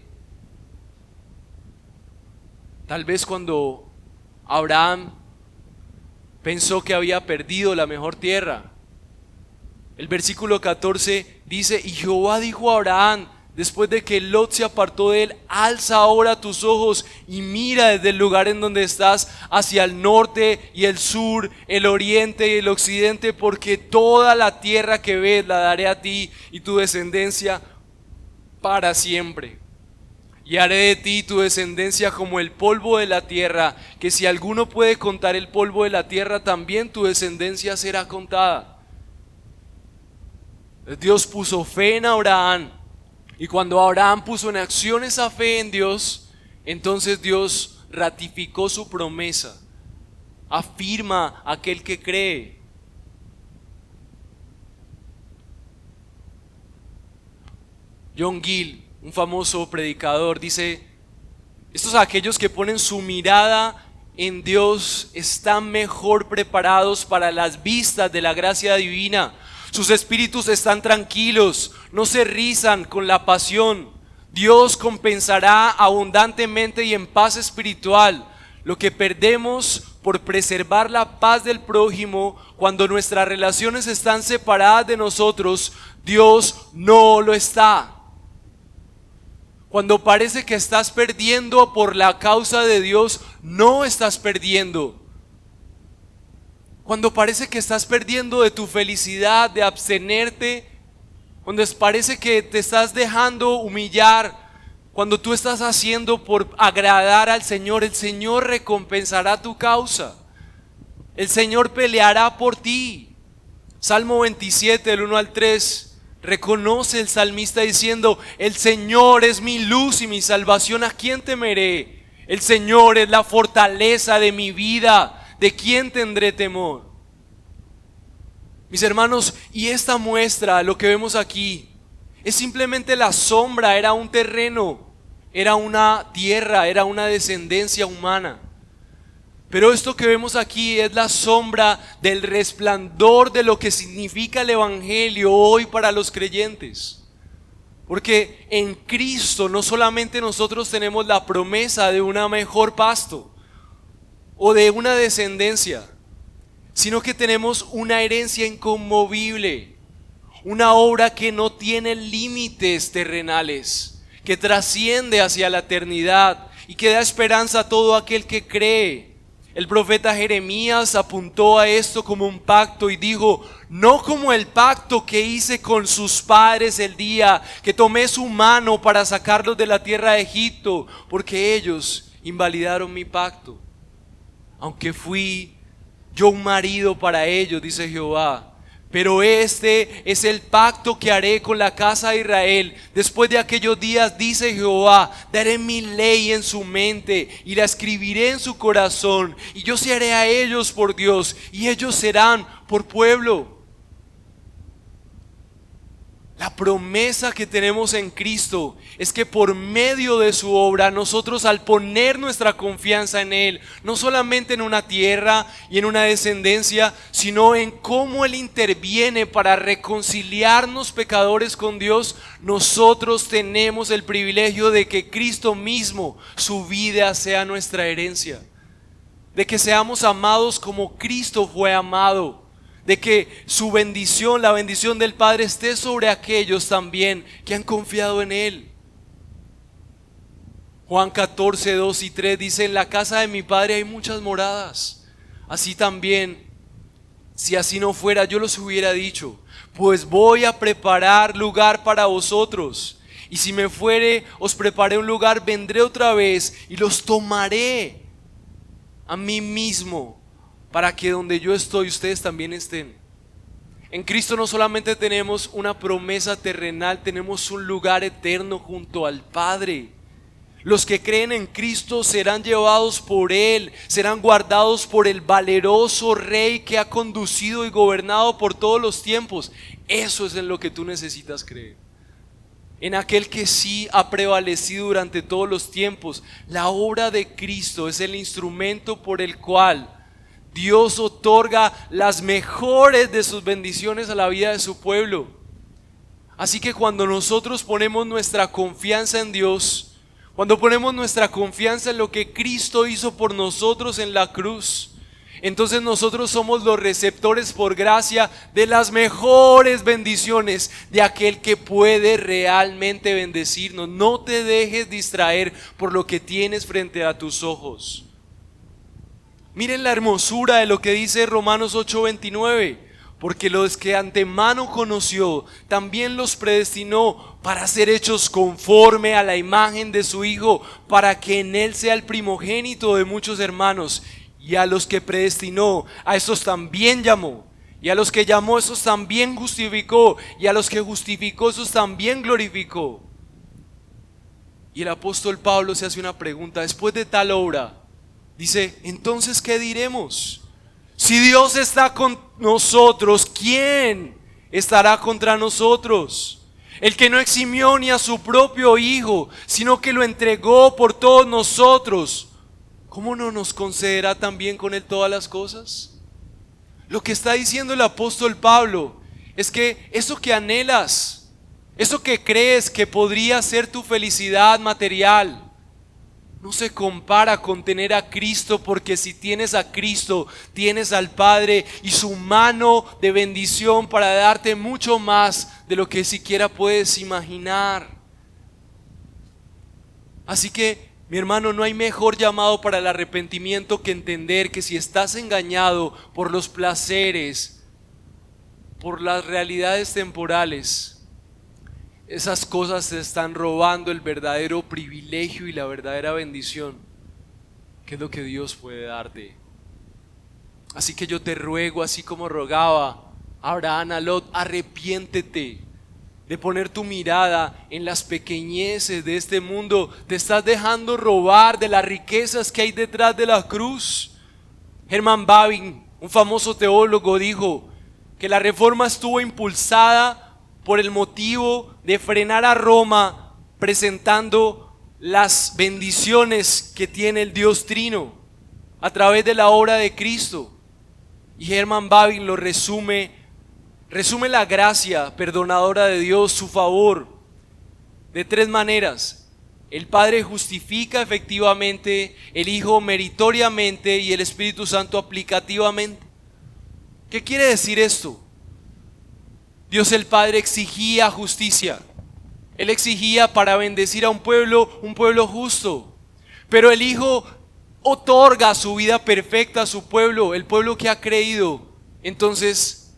Tal vez cuando Abraham pensó que había perdido la mejor tierra, el versículo 14 dice, y Jehová dijo a Abraham, después de que Lot se apartó de él, alza ahora tus ojos y mira desde el lugar en donde estás hacia el norte y el sur, el oriente y el occidente, porque toda la tierra que ves la daré a ti y tu descendencia para siempre. Y haré de ti tu descendencia como el polvo de la tierra, que si alguno puede contar el polvo de la tierra, también tu descendencia será contada. Dios puso fe en Abraham, y cuando Abraham puso en acción esa fe en Dios, entonces Dios ratificó su promesa, afirma a aquel que cree. John Gill, un famoso predicador, dice, estos aquellos que ponen su mirada en Dios están mejor preparados para las vistas de la gracia divina. Sus espíritus están tranquilos, no se rizan con la pasión. Dios compensará abundantemente y en paz espiritual lo que perdemos por preservar la paz del prójimo. Cuando nuestras relaciones están separadas de nosotros, Dios no lo está. Cuando parece que estás perdiendo por la causa de Dios, no estás perdiendo. Cuando parece que estás perdiendo de tu felicidad, de abstenerte, cuando parece que te estás dejando humillar, cuando tú estás haciendo por agradar al Señor, el Señor recompensará tu causa. El Señor peleará por ti. Salmo 27, del 1 al 3. Reconoce el salmista diciendo, el Señor es mi luz y mi salvación, ¿a quién temeré? El Señor es la fortaleza de mi vida, ¿de quién tendré temor? Mis hermanos, y esta muestra, lo que vemos aquí, es simplemente la sombra, era un terreno, era una tierra, era una descendencia humana. Pero esto que vemos aquí es la sombra del resplandor de lo que significa el Evangelio hoy para los creyentes. Porque en Cristo no solamente nosotros tenemos la promesa de una mejor pasto o de una descendencia, sino que tenemos una herencia inconmovible, una obra que no tiene límites terrenales, que trasciende hacia la eternidad y que da esperanza a todo aquel que cree. El profeta Jeremías apuntó a esto como un pacto y dijo: no como el pacto que hice con sus padres el día que tomé su mano para sacarlos de la tierra de Egipto, porque ellos invalidaron mi pacto. Aunque fui yo un marido para ellos, dice Jehová, pero este es el pacto que haré con la casa de Israel. Después de aquellos días, dice Jehová, daré mi ley en su mente y la escribiré en su corazón. Y yo seré a ellos por Dios y ellos serán por pueblo. La promesa que tenemos en Cristo es que por medio de su obra, nosotros al poner nuestra confianza en Él, no solamente en una tierra y en una descendencia, sino en cómo Él interviene para reconciliarnos pecadores con Dios, nosotros tenemos el privilegio de que Cristo mismo, su vida, sea nuestra herencia. De que seamos amados como Cristo fue amado. De que su bendición, la bendición del Padre, esté sobre aquellos también que han confiado en Él. Juan 14, 2 y 3 dice: en la casa de mi Padre hay muchas moradas. Así también, si así no fuera, yo los hubiera dicho, pues voy a preparar lugar para vosotros. Y si me fuere, os preparé un lugar, vendré otra vez y los tomaré a mí mismo, para que donde yo estoy, ustedes también estén. En Cristo no solamente tenemos una promesa terrenal, tenemos un lugar eterno junto al Padre. Los que creen en Cristo serán llevados por Él, serán guardados por el valeroso Rey que ha conducido y gobernado por todos los tiempos. Eso es en lo que tú necesitas creer. En aquel que sí ha prevalecido durante todos los tiempos. La obra de Cristo es el instrumento por el cual Dios otorga las mejores de sus bendiciones a la vida de su pueblo. Así que cuando nosotros ponemos nuestra confianza en Dios, cuando ponemos nuestra confianza en lo que Cristo hizo por nosotros en la cruz, entonces nosotros somos los receptores por gracia de las mejores bendiciones de aquel que puede realmente bendecirnos. No te dejes distraer por lo que tienes frente a tus ojos. Miren la hermosura de lo que dice Romanos 8:29. Porque los que antemano conoció, también los predestinó para ser hechos conforme a la imagen de su Hijo, para que en Él sea el primogénito de muchos hermanos. Y a los que predestinó, a esos también llamó. Y a los que llamó, esos también justificó. Y a los que justificó, esos también glorificó. Y el apóstol Pablo se hace una pregunta después de tal obra. Dice: entonces, ¿qué diremos? Si Dios está con nosotros, ¿quién estará contra nosotros? El que no eximió ni a su propio Hijo, sino que lo entregó por todos nosotros, ¿cómo no nos concederá también con Él todas las cosas? Lo que está diciendo el apóstol Pablo es que eso que anhelas, eso que crees que podría ser tu felicidad material, no se compara con tener a Cristo, porque si tienes a Cristo, tienes al Padre y su mano de bendición para darte mucho más de lo que siquiera puedes imaginar. Así que, mi hermano, no hay mejor llamado para el arrepentimiento que entender que si estás engañado por los placeres, por las realidades temporales, esas cosas te están robando el verdadero privilegio y la verdadera bendición, que es lo que Dios puede darte. Así que yo te ruego, así como rogaba Abraham a Lot, arrepiéntete de poner tu mirada en las pequeñeces de este mundo. Te estás dejando robar de las riquezas que hay detrás de la cruz. Herman Bavinck, un famoso teólogo, dijo que la reforma estuvo impulsada por el motivo de frenar a Roma, presentando las bendiciones que tiene el Dios Trino a través de la obra de Cristo. Y Herman Bavinck lo resume la gracia perdonadora de Dios, su favor, de tres maneras. El Padre justifica efectivamente, el Hijo meritoriamente y el Espíritu Santo aplicativamente. ¿Qué quiere decir esto? Dios el Padre exigía justicia. Él exigía para bendecir a un pueblo justo. Pero el Hijo otorga su vida perfecta a su pueblo, el pueblo que ha creído. Entonces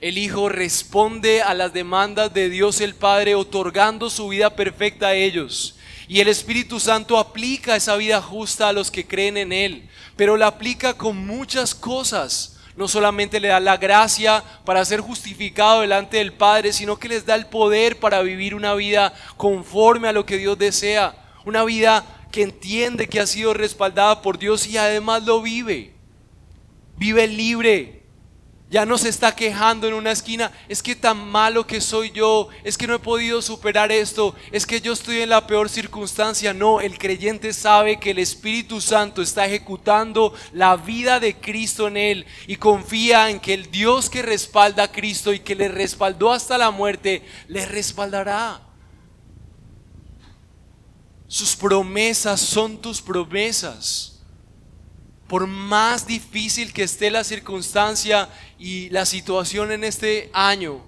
el Hijo responde a las demandas de Dios el Padre, otorgando su vida perfecta a ellos. Y el Espíritu Santo aplica esa vida justa a los que creen en Él, pero la aplica con muchas cosas. No solamente le da la gracia para ser justificado delante del Padre, sino que les da el poder para vivir una vida conforme a lo que Dios desea. Una vida que entiende que ha sido respaldada por Dios y además lo vive. Vive libre. Ya no se está quejando en una esquina, es que tan malo que soy yo, es que no he podido superar esto, es que yo estoy en la peor circunstancia. No, el creyente sabe que el Espíritu Santo está ejecutando la vida de Cristo en él y confía en que el Dios que respalda a Cristo y que le respaldó hasta la muerte, le respaldará. Sus promesas son tus promesas. Por más difícil que esté la circunstancia y la situación en este año,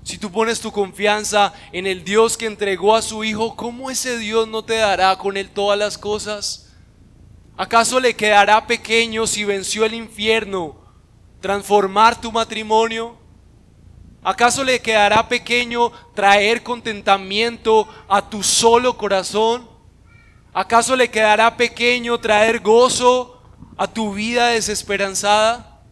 si tú pones tu confianza en el Dios que entregó a su Hijo, ¿cómo ese Dios no te dará con Él todas las cosas? ¿Acaso le quedará pequeño si venció el infierno transformar tu matrimonio? ¿Acaso le quedará pequeño traer contentamiento a tu solo corazón? ¿Acaso le quedará pequeño traer gozo a tu vida desesperanzada?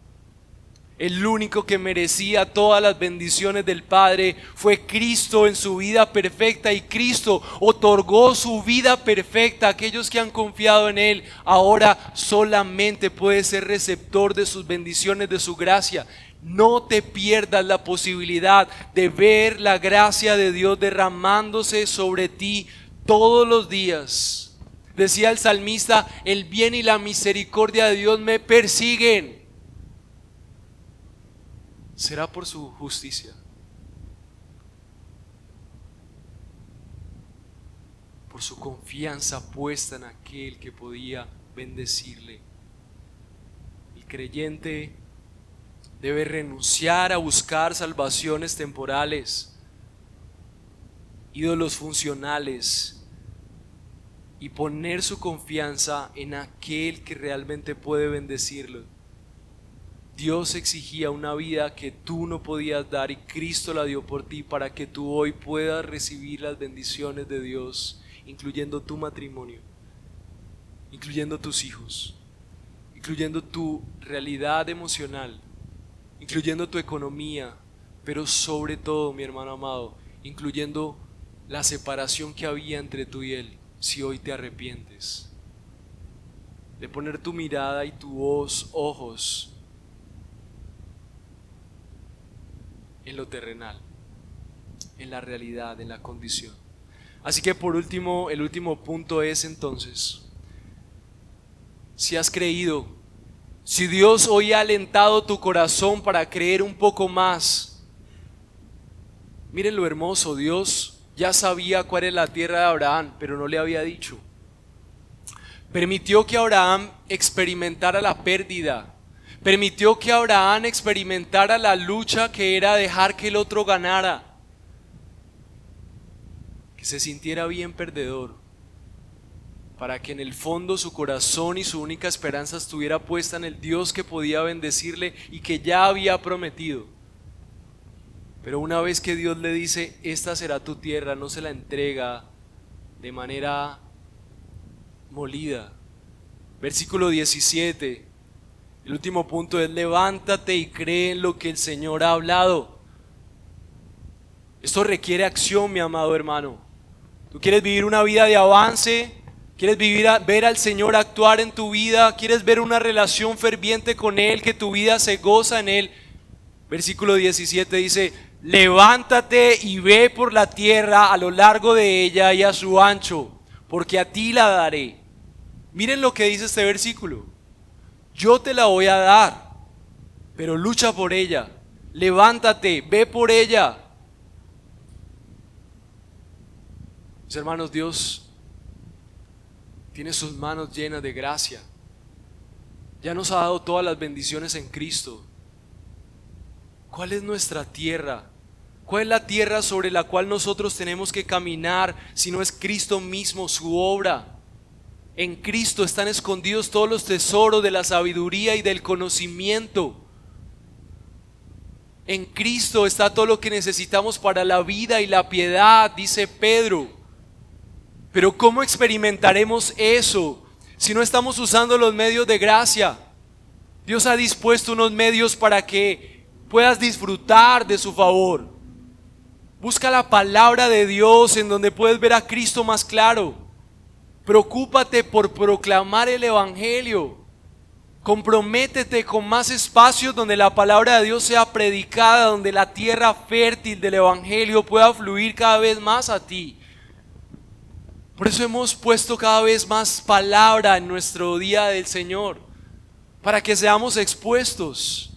El único que merecía todas las bendiciones del Padre fue Cristo en su vida perfecta, y Cristo otorgó su vida perfecta a aquellos que han confiado en Él. Ahora solamente puedes ser receptor de sus bendiciones, de su gracia. No te pierdas la posibilidad de ver la gracia de Dios derramándose sobre ti todos los días. Decía el salmista: el bien y la misericordia de Dios me persiguen. Será por su justicia, por su confianza puesta en aquel que podía bendecirle. El creyente debe renunciar a buscar salvaciones temporales, ídolos funcionales, y poner su confianza en aquel que realmente puede bendecirlo. Dios exigía una vida que tú no podías dar y Cristo la dio por ti para que tú hoy puedas recibir las bendiciones de Dios, incluyendo tu matrimonio, incluyendo tus hijos, incluyendo tu realidad emocional, incluyendo tu economía, pero sobre todo, mi hermano amado, incluyendo la separación que había entre tú y Él. Si hoy te arrepientes de poner tu mirada y tus ojos en lo terrenal, en la realidad, en la condición. Así que por último, el último punto es entonces, si has creído, si Dios hoy ha alentado tu corazón para creer un poco más. Miren lo hermoso, Dios ya sabía cuál es la tierra de Abraham, pero no le había dicho. Permitió que Abraham experimentara la pérdida. Permitió que Abraham experimentara la lucha que era dejar que el otro ganara. Que se sintiera bien perdedor. Para que en el fondo su corazón y su única esperanza estuviera puesta en el Dios que podía bendecirle y que ya había prometido. Pero una vez que Dios le dice: esta será tu tierra, no se la entrega de manera molida. Versículo 17, el último punto es: levántate y cree en lo que el Señor ha hablado. Esto requiere acción, mi amado hermano. ¿Tú quieres vivir una vida de avance? ¿Quieres ver al Señor actuar en tu vida? ¿Quieres ver una relación ferviente con Él, que tu vida se goza en Él? Versículo 17 dice: levántate y ve por la tierra a lo largo de ella y a su ancho, porque a ti la daré. Miren lo que dice este versículo: yo te la voy a dar, pero lucha por ella. Levántate, ve por ella. Mis hermanos, Dios tiene sus manos llenas de gracia. Ya nos ha dado todas las bendiciones en Cristo. ¿Cuál es nuestra tierra? ¿Cuál es la tierra sobre la cual nosotros tenemos que caminar si no es Cristo mismo, su obra? En Cristo están escondidos todos los tesoros de la sabiduría y del conocimiento. En Cristo está todo lo que necesitamos para la vida y la piedad, dice Pedro. Pero ¿cómo experimentaremos eso si no estamos usando los medios de gracia? Dios ha dispuesto unos medios para que puedas disfrutar de su favor. Busca la palabra de Dios en donde puedes ver a Cristo más claro. Preocúpate por proclamar el Evangelio. Comprométete con más espacios donde la palabra de Dios sea predicada, donde la tierra fértil del Evangelio pueda fluir cada vez más a ti. Por eso hemos puesto cada vez más palabra en nuestro día del Señor, para que seamos expuestos.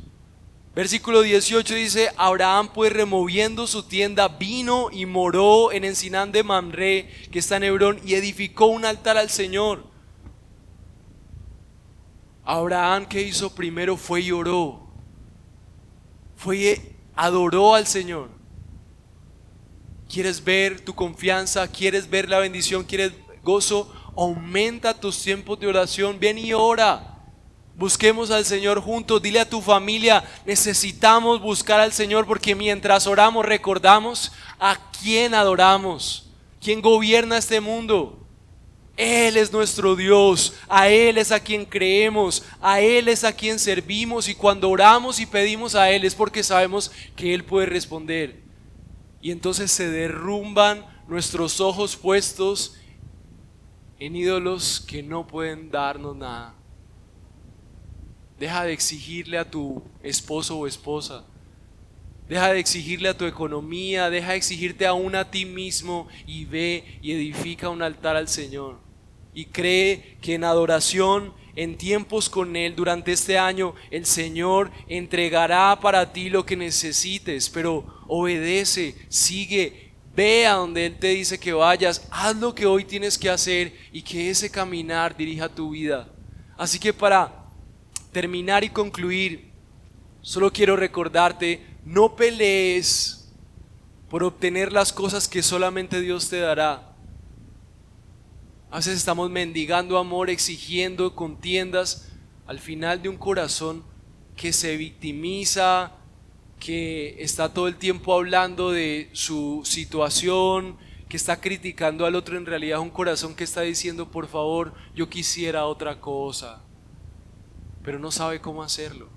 Versículo 18 dice: Abraham pues, removiendo su tienda, vino y moró en Encinán de Mamré, que está en Hebrón, y edificó un altar al Señor. Abraham, ¿qué hizo primero? Fue y oró. Adoró al Señor. ¿Quieres ver tu confianza? ¿Quieres ver la bendición? ¿Quieres gozo? Aumenta tus tiempos de oración. Ven y ora. Busquemos al Señor juntos. Dile a tu familia: necesitamos buscar al Señor, porque mientras oramos recordamos a quién adoramos, quién gobierna este mundo. Él es nuestro Dios, a Él es a quien creemos, a Él es a quien servimos, y cuando oramos y pedimos a Él es porque sabemos que Él puede responder. Y entonces se derrumban nuestros ojos puestos en ídolos que no pueden darnos nada. Deja de exigirle a tu esposo o esposa. Deja de exigirle a tu economía, deja de exigirte aún a ti mismo, y ve y edifica un altar al Señor. Y cree que en adoración, en tiempos con Él durante este año, el Señor entregará para ti lo que necesites. Pero obedece, sigue, ve a donde Él te dice que vayas, haz lo que hoy tienes que hacer, y que ese caminar dirija tu vida. Así que para terminar y concluir, solo quiero recordarte: no pelees por obtener las cosas que solamente Dios te dará. A veces estamos mendigando amor, exigiendo contiendas al final de un corazón que se victimiza, que está todo el tiempo hablando de su situación, que está criticando al otro. En realidad es un corazón que está diciendo: por favor, yo quisiera otra cosa, pero no sabe cómo hacerlo,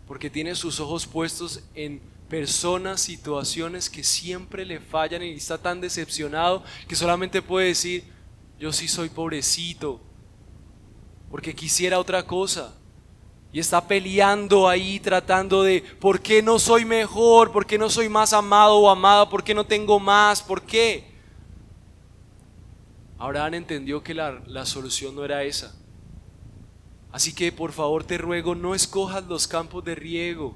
porque tiene sus ojos puestos en personas, situaciones que siempre le fallan, y está tan decepcionado que solamente puede decir: yo sí soy pobrecito, porque quisiera otra cosa. Y está peleando ahí, tratando de: ¿por qué no soy mejor? ¿Por qué no soy más amado o amada? ¿Por qué no tengo más? ¿Por qué? Abraham entendió que la solución no era esa. Así que por favor te ruego, no escojas los campos de riego.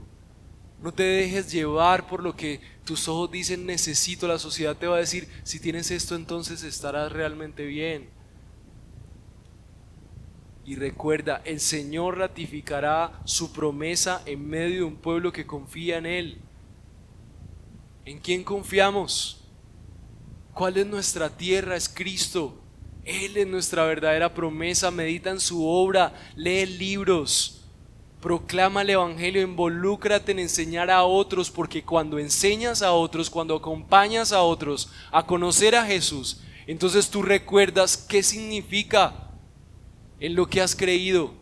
No te dejes llevar por lo que tus ojos dicen necesito. La sociedad te va a decir: si tienes esto, entonces estarás realmente bien. Y recuerda, el Señor ratificará su promesa en medio de un pueblo que confía en Él. ¿En quién confiamos? ¿Cuál es nuestra tierra? Es Cristo. Él es nuestra verdadera promesa. Medita en su obra, lee libros, proclama el Evangelio, involúcrate en enseñar a otros, porque cuando enseñas a otros, cuando acompañas a otros a conocer a Jesús, entonces tú recuerdas qué significa en lo que has creído.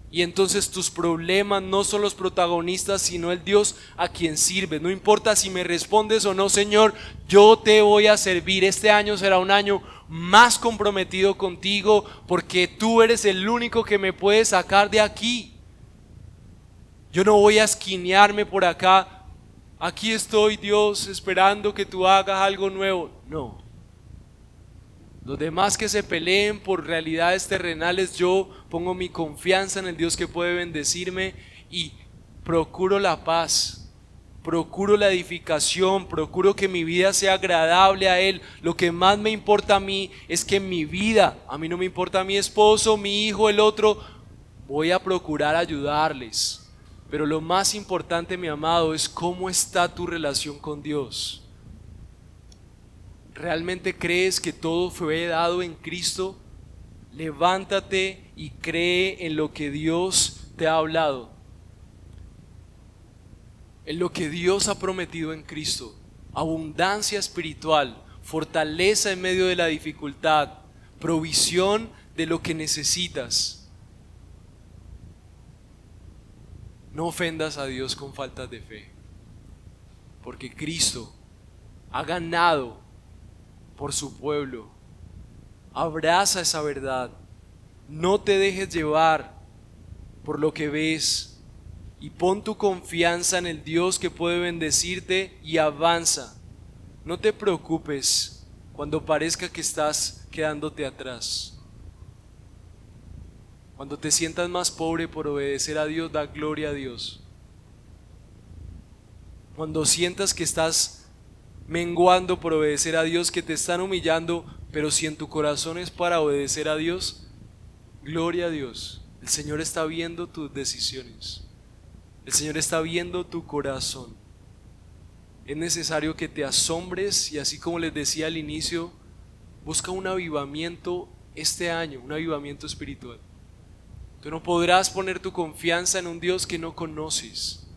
Y entonces tus problemas no son los protagonistas, sino el Dios a quien sirves. No importa si me respondes o no: Señor, yo te voy a servir. Este año será un año más comprometido contigo, porque tú eres el único que me puede sacar de aquí. Yo no voy a esquinearme por acá: aquí estoy, Dios, esperando que tú hagas algo nuevo. No. Los demás que se peleen por realidades terrenales, yo pongo mi confianza en el Dios que puede bendecirme, y procuro la paz, procuro la edificación, procuro que mi vida sea agradable a Él. Lo que más me importa a mí es que mi vida, a mí no me importa mi esposo, mi hijo, el otro, voy a procurar ayudarles. Pero lo más importante, mi amado, es cómo está tu relación con Dios. ¿Realmente crees que todo fue dado en Cristo? Levántate y cree en lo que Dios te ha hablado, en lo que Dios ha prometido en Cristo. Abundancia espiritual, fortaleza en medio de la dificultad, provisión de lo que necesitas. No ofendas a Dios con faltas de fe, porque Cristo ha ganado por su pueblo. Abraza esa verdad. No te dejes llevar por lo que ves y pon tu confianza en el Dios que puede bendecirte y avanza. No te preocupes cuando parezca que estás quedándote atrás. Cuando te sientas más pobre por obedecer a Dios, da gloria a Dios. Cuando sientas que estás menguando por obedecer a Dios, que te están humillando, pero si en tu corazón es para obedecer a Dios, gloria a Dios. El Señor está viendo tus decisiones. El Señor está viendo tu corazón. Es necesario que te asombres y, así como les decía al inicio, busca un avivamiento este año, un avivamiento espiritual. Tú no podrás poner tu confianza en un Dios que no conoces.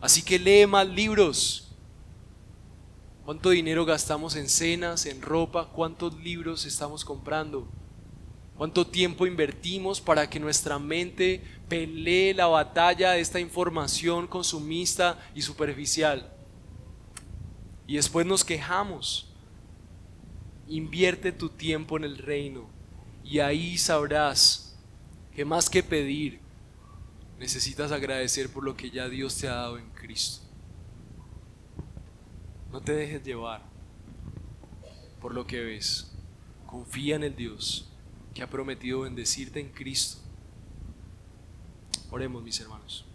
Así que lee más libros. ¿Cuánto dinero gastamos en cenas, en ropa? ¿Cuántos libros estamos comprando? ¿Cuánto tiempo invertimos para que nuestra mente pelee la batalla de esta información consumista y superficial? Y después nos quejamos. Invierte tu tiempo en el reino y ahí sabrás que más que pedir, necesitas agradecer por lo que ya Dios te ha dado en Cristo. No te dejes llevar por lo que ves. Confía en el Dios que ha prometido bendecirte en Cristo. Oremos, mis hermanos.